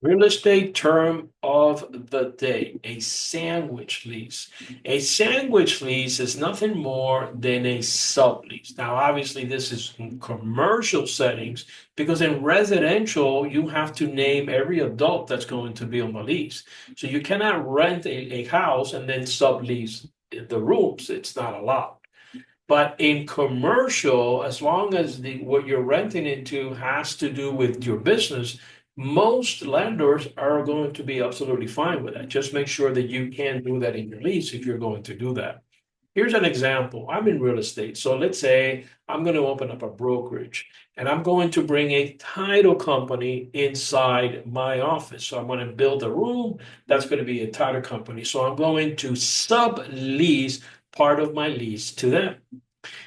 Real estate term of the day, a sandwich lease. A sandwich lease is nothing more than a sublease. Now, obviously, this is in commercial settings because in residential, you have to name every adult that's going to be on the lease. So you cannot rent a house and then sublease the rooms. It's not allowed. But in commercial, as long as what you're renting into has to do with your business, most landlords are going to be absolutely fine with that. Just make sure that you can do that in your lease if you're going to do that. Here's an example. I'm in real estate. So let's say I'm going to open up a brokerage and I'm going to bring a title company inside my office. So I'm going to build a room that's going to be a title company. So I'm going to sublease part of my lease to them.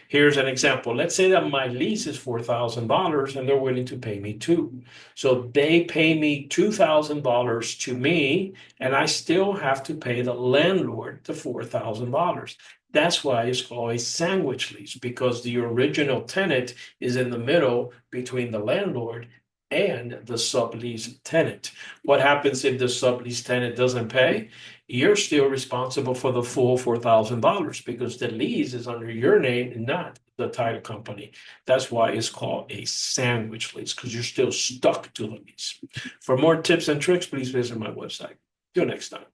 Here's an example. Let's say that my lease is $4,000 and they're willing to pay me two. So they pay me $2,000 to me, and I still have to pay the landlord the $4,000. That's why it's called a sandwich lease, because the original tenant is in the middle between the landlord and the sublease tenant. What happens if the sublease tenant doesn't pay? You're still responsible for the full $4,000 because the lease is under your name, not the title company. That's why it's called a sandwich lease, because you're still stuck to the lease. For more tips and tricks, please visit my website. Till next time.